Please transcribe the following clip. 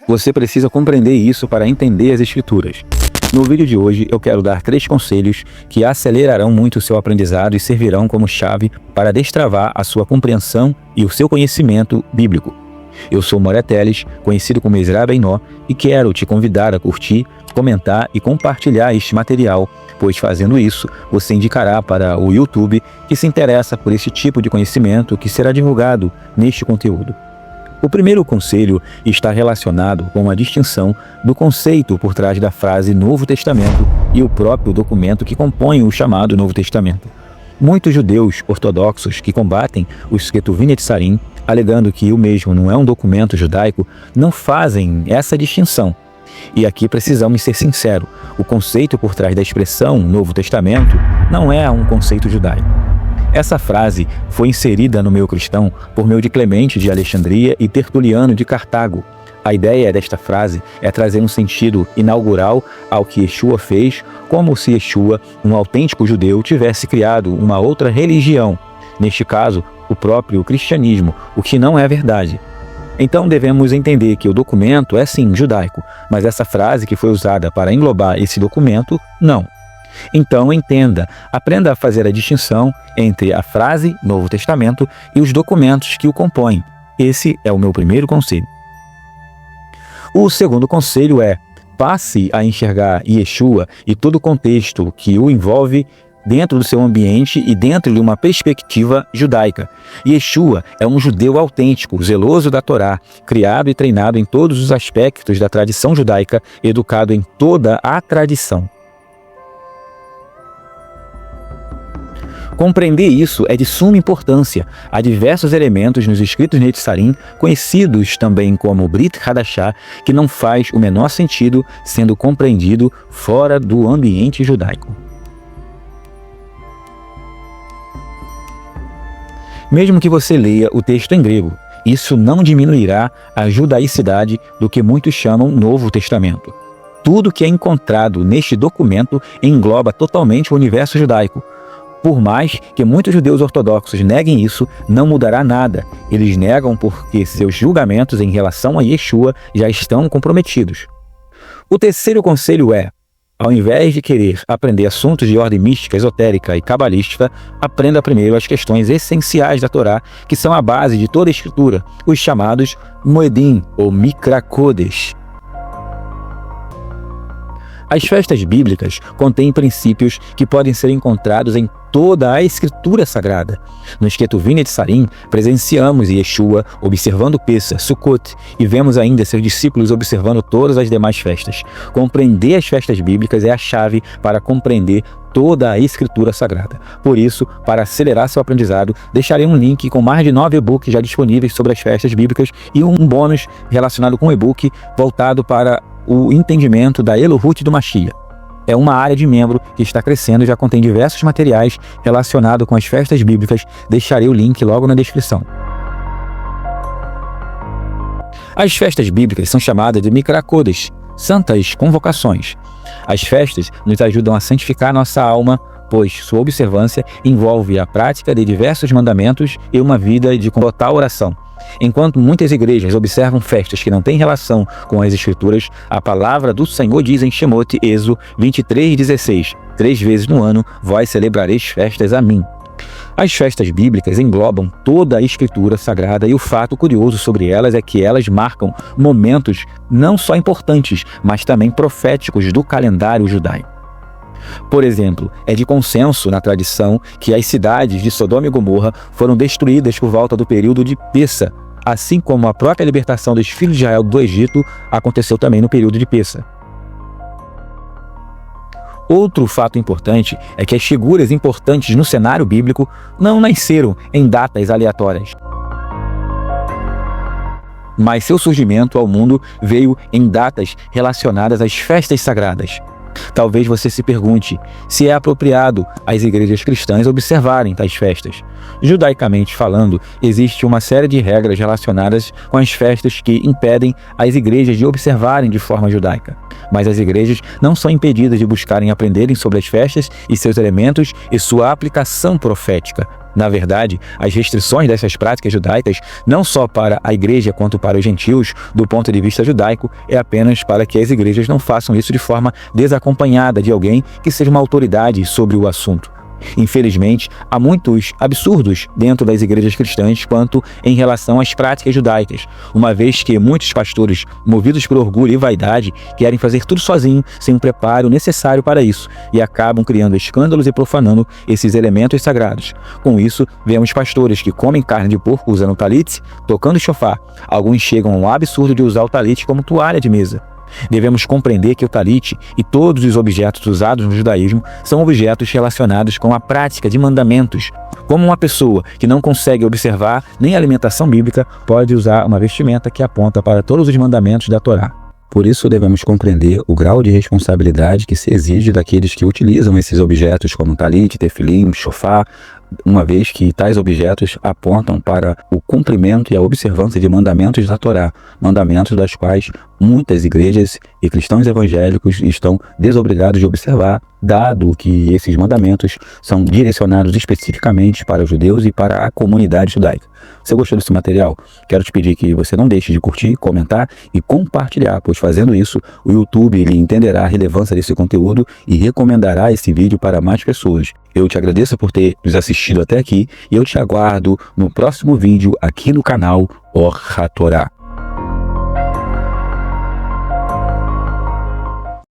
Você precisa compreender isso para entender as Escrituras. No vídeo de hoje eu quero dar 3 conselhos que acelerarão muito o seu aprendizado e servirão como chave para destravar a sua compreensão e o seu conhecimento bíblico. Eu sou Moré Teles, conhecido como Ezra Ben-Nó, e quero te convidar a curtir, comentar e compartilhar este material, pois fazendo isso, você indicará para o YouTube que se interessa por esse tipo de conhecimento que será divulgado neste conteúdo. O primeiro conselho está relacionado com a distinção do conceito por trás da frase Novo Testamento e o próprio documento que compõe o chamado Novo Testamento. Muitos judeus ortodoxos que combatem os Ketuvim Netzarim, alegando que o mesmo não é um documento judaico, não fazem essa distinção. E aqui precisamos ser sinceros, o conceito por trás da expressão Novo Testamento não é um conceito judaico. Essa frase foi inserida no meio cristão por meio de Clemente de Alexandria e Tertuliano de Cartago. A ideia desta frase é trazer um sentido inaugural ao que Yeshua fez, como se Yeshua, um autêntico judeu, tivesse criado uma outra religião, neste caso, o próprio cristianismo, o que não é verdade. Então devemos entender que o documento é sim judaico, mas essa frase que foi usada para englobar esse documento, não. Então entenda, aprenda a fazer a distinção entre a frase Novo Testamento e os documentos que o compõem. Esse é o meu primeiro conselho. O segundo conselho é: passe a enxergar Yeshua e todo o contexto que o envolve dentro do seu ambiente e dentro de uma perspectiva judaica. Yeshua é um judeu autêntico, zeloso da Torá, criado e treinado em todos os aspectos da tradição judaica, educado em toda a tradição. Compreender isso é de suma importância. Há diversos elementos nos escritos Netzarim, conhecidos também como Brit Hadashah, que não faz o menor sentido sendo compreendido fora do ambiente judaico. Mesmo que você leia o texto em grego, isso não diminuirá a judaicidade do que muitos chamam Novo Testamento. Tudo que é encontrado neste documento engloba totalmente o universo judaico. Por mais que muitos judeus ortodoxos neguem isso, não mudará nada. Eles negam porque seus julgamentos em relação a Yeshua já estão comprometidos. O terceiro conselho é: ao invés de querer aprender assuntos de ordem mística, esotérica e cabalística, aprenda primeiro as questões essenciais da Torá, que são a base de toda a escritura, os chamados Moedim ou Mikra Kodesh. As festas bíblicas contêm princípios que podem ser encontrados em toda a Escritura Sagrada. Nos Ketuvim Netzarim, presenciamos Yeshua observando Pessa, Sukkot, e vemos ainda seus discípulos observando todas as demais festas. Compreender as festas bíblicas é a chave para compreender toda a Escritura Sagrada. Por isso, para acelerar seu aprendizado, deixarei um link com mais de 9 e-books já disponíveis sobre as festas bíblicas e um bônus relacionado com o e-book voltado para o entendimento da Elohut do Mashiach. É uma área de membro que está crescendo e já contém diversos materiais relacionados com as festas bíblicas. Deixarei o link logo na descrição. As festas bíblicas são chamadas de Mikra Kodesh, santas convocações. As festas nos ajudam a santificar nossa alma, pois sua observância envolve a prática de diversos mandamentos e uma vida de total oração. Enquanto muitas igrejas observam festas que não têm relação com as Escrituras, a palavra do Senhor diz em Shemot, Êxodo 23:16: 3 vezes no ano vós celebrareis festas a mim. As festas bíblicas englobam toda a Escritura Sagrada e o fato curioso sobre elas é que elas marcam momentos não só importantes, mas também proféticos do calendário judaico. Por exemplo, é de consenso na tradição que as cidades de Sodoma e Gomorra foram destruídas por volta do período de Pessa, assim como a própria libertação dos filhos de Israel do Egito aconteceu também no período de Pessa. Outro fato importante é que as figuras importantes no cenário bíblico não nasceram em datas aleatórias, mas seu surgimento ao mundo veio em datas relacionadas às festas sagradas. Talvez você se pergunte se é apropriado às igrejas cristãs observarem tais festas. Judaicamente falando, existe uma série de regras relacionadas com as festas que impedem as igrejas de observarem de forma judaica. Mas as igrejas não são impedidas de buscarem aprenderem sobre as festas e seus elementos e sua aplicação profética. Na verdade, as restrições dessas práticas judaicas, não só para a igreja quanto para os gentios, do ponto de vista judaico, é apenas para que as igrejas não façam isso de forma desacompanhada de alguém que seja uma autoridade sobre o assunto. Infelizmente, há muitos absurdos dentro das igrejas cristãs quanto em relação às práticas judaicas, uma vez que muitos pastores, movidos por orgulho e vaidade, querem fazer tudo sozinho, sem o preparo necessário para isso, e acabam criando escândalos e profanando esses elementos sagrados. Com isso, vemos pastores que comem carne de porco usando talite, tocando chofar. Alguns chegam ao absurdo de usar o talite como toalha de mesa. Devemos compreender que o talite e todos os objetos usados no judaísmo são objetos relacionados com a prática de mandamentos. Como uma pessoa que não consegue observar nem a alimentação bíblica pode usar uma vestimenta que aponta para todos os mandamentos da Torá. Por isso devemos compreender o grau de responsabilidade que se exige daqueles que utilizam esses objetos como talite, tefilim, shofar, uma vez que tais objetos apontam para o cumprimento e a observância de mandamentos da Torá, mandamentos das quais muitas igrejas e cristãos evangélicos estão desobrigados de observar, dado que esses mandamentos são direcionados especificamente para os judeus e para a comunidade judaica. Se você gostou desse material, quero te pedir que você não deixe de curtir, comentar e compartilhar, pois fazendo isso, o YouTube ele entenderá a relevância desse conteúdo e recomendará esse vídeo para mais pessoas. Eu te agradeço por ter nos assistido até aqui e eu te aguardo no próximo vídeo aqui no canal Or HaTorah.